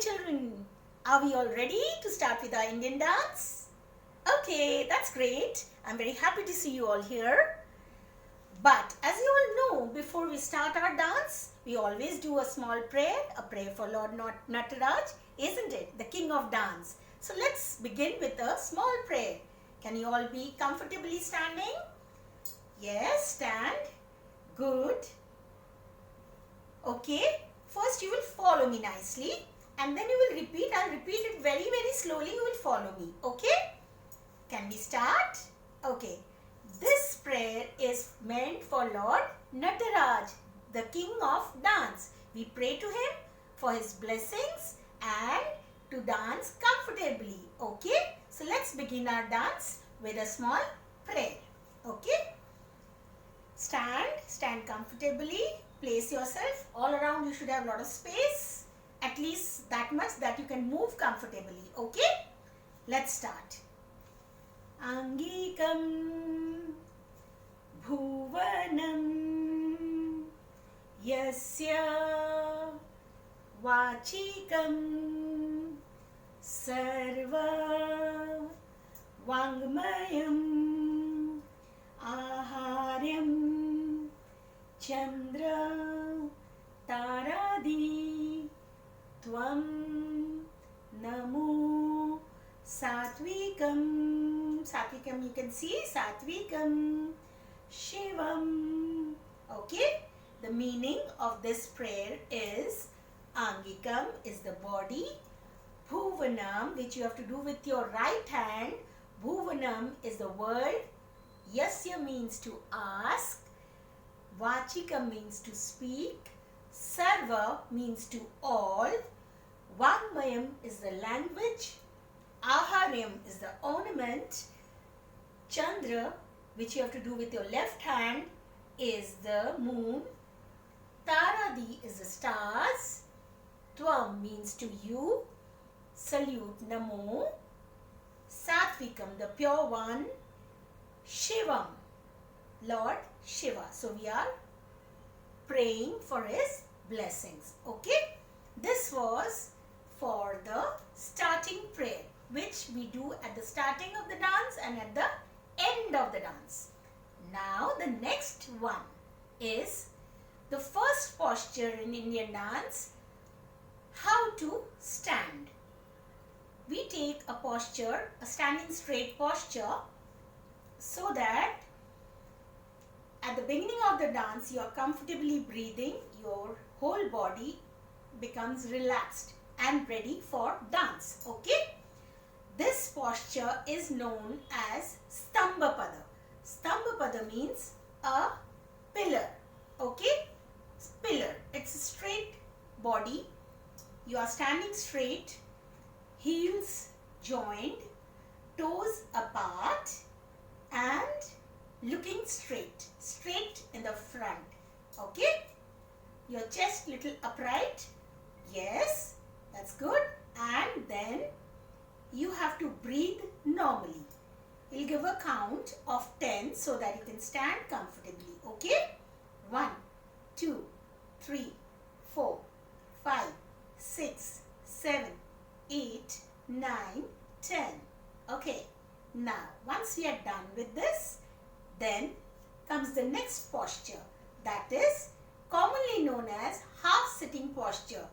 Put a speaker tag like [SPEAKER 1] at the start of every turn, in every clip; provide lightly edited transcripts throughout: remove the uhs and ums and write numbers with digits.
[SPEAKER 1] children. Are we all ready to start with our Indian dance? Okay, that's great. I'm very happy to see you all here. But as you all know, before we start our dance, we always do a small prayer, a prayer for Lord Nataraj, isn't it? The king of dance. So let's begin with a small prayer. Can you all be comfortably standing? Yes, stand. Good. Okay. First you will follow me nicely and then you will repeat. I'll repeat it very slowly. You will follow me. Okay? Can we start? Okay. This prayer is meant for Lord Nataraj, the king of dance. We pray to him for his blessings and to dance comfortably. Okay? So let's begin our dance with a small prayer. Okay? Stand comfortably. Place yourself. All around you should have a lot of space. At least that much that you can move comfortably. Okay? Let's start. Angikam bhuvanam yasya vachikam sarva vangmayam aharyam chandra taradi tvam namo satvikam. Satvikam, you can see Satvikam Shivam. Okay, the meaning of this prayer is Angikam is the body, Bhuvanam, which you have to do with your right hand. Bhuvanam is the word, Yasya means to ask, Vachikam means to speak, Sarva means to all, Vangmayam is the language, Aharyam is the ornament, Chandra, which you have to do with your left hand, is the moon, Taradi is the stars, Tvam means to you, salute Namo, Satvikam the pure one, Shivam, Lord Shiva. So we are praying for his blessings. Okay, this was for the starting prayer, which we do at the starting of the dance and at the end of the dance. Now the next one is the first posture in Indian dance, how to stand. We take a posture, a standing straight posture, so that at the beginning of the dance you are comfortably breathing, your whole body becomes relaxed and ready for dance. Okay? This posture is known as Stambhapada. Stambhapada means a pillar. Okay? Pillar. It's a straight body. You are standing straight, heels joined, toes apart and looking straight. Straight in the front. Okay? Your chest little upright. Yes. That's good. And then you have to breathe normally. We'll give a count of 10 so that you can stand comfortably. Okay? 1, 2, 3, 4, 5, 6, 7, 8, 9, 10. Okay. Now, once we are done with this, then comes the next posture. That is commonly known as half-sitting posture,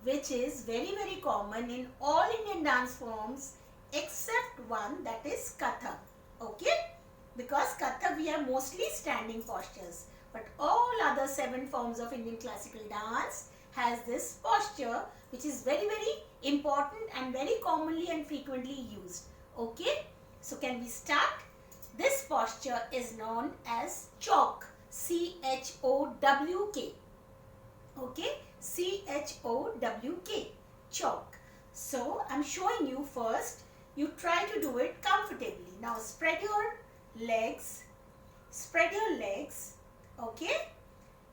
[SPEAKER 1] which is very common in all Indian dance forms except one, that is Kathak. Okay? Because Kathak we have mostly standing postures. But all other 7 forms of Indian classical dance has this posture, which is very important and very commonly and frequently used. Okay? So can we start? This posture is known as Chowk. C-H-O-W-K. Okay? C-H-O-W-K. Chowk. So I'm showing you first. You try to do it comfortably. Now spread your legs. Spread your legs. Okay?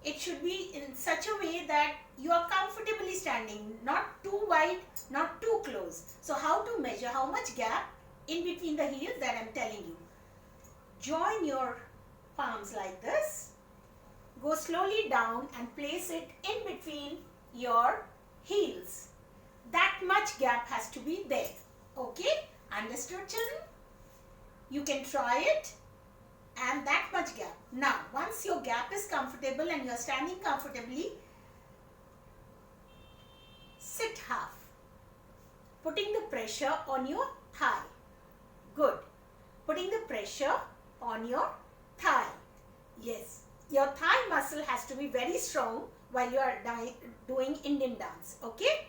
[SPEAKER 1] It should be in such a way that you are comfortably standing. Not too wide, not too close. So how to measure how much gap in between the heels, that I'm telling you. Join your palms like this. Go slowly down and place it in between your heels. that much gap has to be there. Okay? Understood, children? You can try it, and that much gap. Now, once your gap is comfortable and you are standing comfortably, sit half, putting the pressure on your thigh. Good. Putting the pressure on your thigh. Yes. Your thigh muscle has to be very strong while you are doing Indian dance. Okay?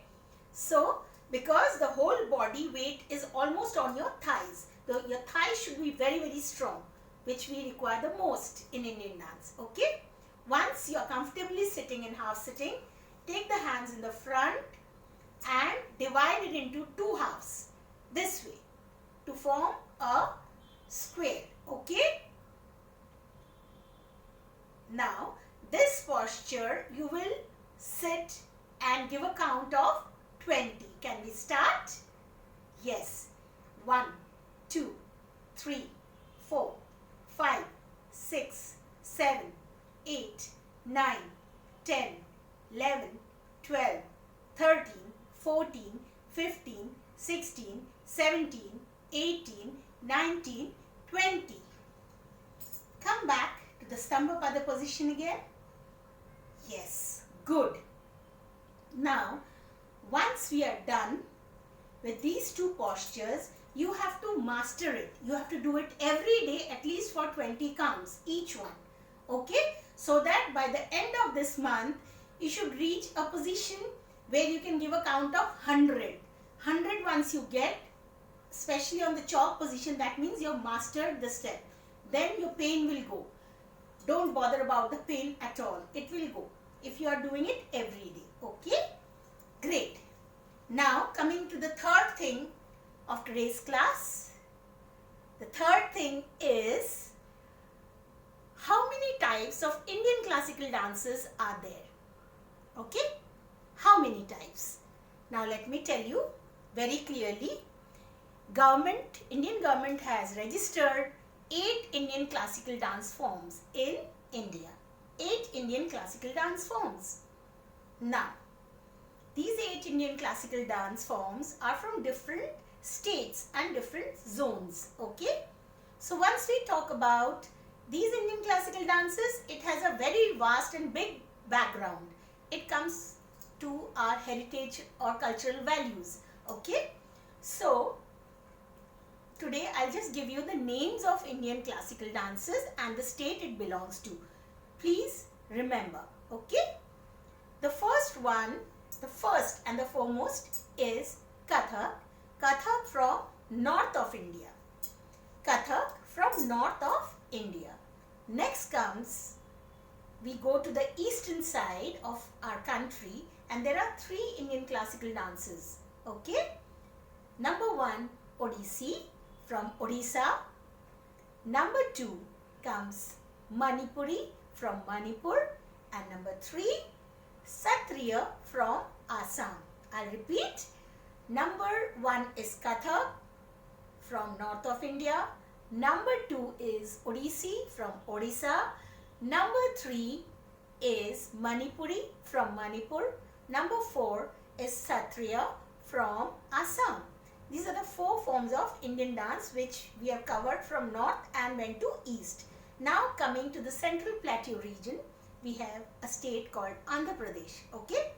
[SPEAKER 1] So, because the whole body weight is almost on your thighs, your thighs should be very, very strong, which we require the most in Indian dance. Okay? Once you are comfortably sitting in half sitting, take the hands in the front and divide it into two halves this way to form a square. Okay? Now, this posture you will sit and give a count of 20. Can we start? Yes. 1, 2, 3, 4, 5, 6, 7, 8, 9, 10, 11, 12, 13, 14, 15, 16, 17, 18, 19, 20. Come back to the Stamba Pada position again. Yes, good. Now, once we are done with these two postures, you have to master it. You have to do it every day at least for 20 counts each one. Okay? So that by the end of this month, you should reach a position where you can give a count of 100. 100 once you get, especially on the chalk position, that means you have mastered the step. Then your pain will go. Don't bother about the pain at all. It will go if you are doing it every day. Okay? Great. Now coming to the third thing of today's class. The third thing is, how many types of Indian classical dances are there? Okay? How many types? Now let me tell you very clearly. Indian government has registered 8 Indian classical dance forms in India. 8 Indian classical dance forms. Now, these 8 Indian classical dance forms are from different states and different zones. Okay? So once we talk about these Indian classical dances, it has a very vast and big background. It comes to our heritage or cultural values. Okay? So, today I'll just give you the names of Indian classical dances and the state it belongs to. Please remember. Okay? The first and the foremost is Kathak. Kathak from north of India. Kathak from north of India. Next comes, we go to the eastern side of our country and there are 3 Indian classical dances. Okay? Number 1, Odissi from Odisha. Number 2 comes Manipuri from Manipur. And number 3, Satriya from Assam. I'll repeat. Number 1 is Kathak from north of India. Number 2 is Odissi from Odisha. Number 3 is Manipuri from Manipur. Number 4 is Satriya from Assam. These are the 4 forms of Indian dance which we have covered from north and went to east. Now coming to the central plateau region, we have a state called Andhra Pradesh. Okay?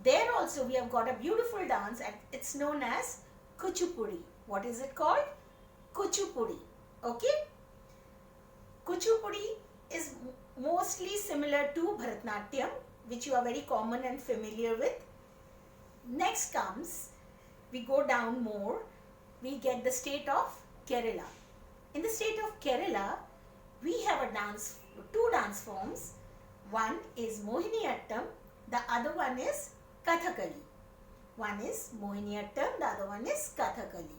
[SPEAKER 1] There also we have got a beautiful dance and it's known as Kuchipudi. What is it called? Kuchipudi. Okay? Kuchipudi is mostly similar to Bharatanatyam, which you are very common and familiar with. Next comes, we go down more, we get the state of Kerala. In the state of Kerala, we have a dance, 2 dance forms. One is Mohiniyattam, the other one is Kathakali. One is Mohiniyattam, the other one is Kathakali.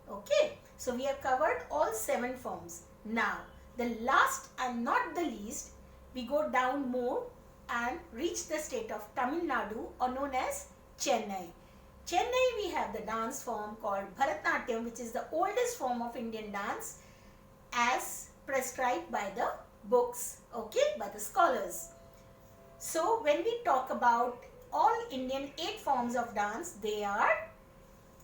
[SPEAKER 1] Okay, so we have covered all 7 forms. Now, the last and not the least, we go down more and reach the state of Tamil Nadu, or known as Chennai. Chennai, we have the dance form called Bharatanatyam, which is the oldest form of Indian dance as prescribed by the books, okay, by the scholars. So when we talk about all Indian 8 forms of dance. They are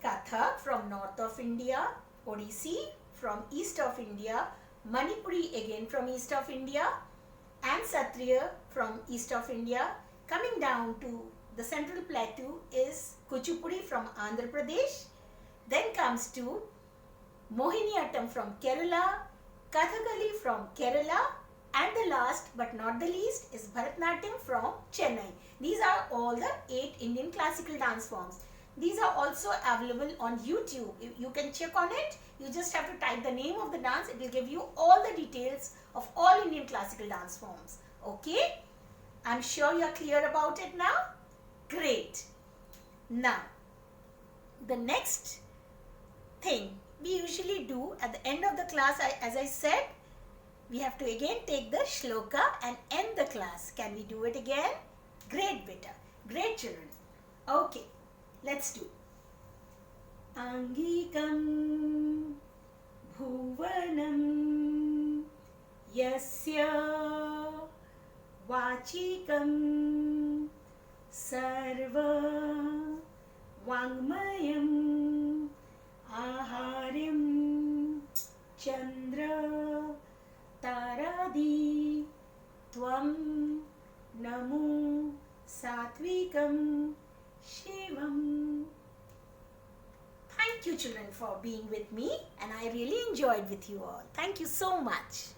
[SPEAKER 1] Kathak from north of India, Odissi from east of India, Manipuri again from east of India, and Satriya from east of India. Coming down to the central plateau is Kuchipudi from Andhra Pradesh. Then comes to Mohiniyattam from Kerala, Kathakali from Kerala, and the last but not the least is Bharatanatyam from Chennai. These are all the 8 Indian classical dance forms. These are also available on YouTube. You can check on it. You just have to type the name of the dance. It will give you all the details of all Indian classical dance forms. Okay? I'm sure you're clear about it now. Great. Now, the next thing we usually do at the end of the class, as I said, we have to again take the shloka and end the class. Can we do it again? Great, beta. Great, children. Okay, let's do. Angikam bhuvanam yasya vachikam sarva vangmayam aharyam chandra taradi tvam namo satvikam shivam. Thank you, children, for being with me, and I really enjoyed with you all. Thank you so much.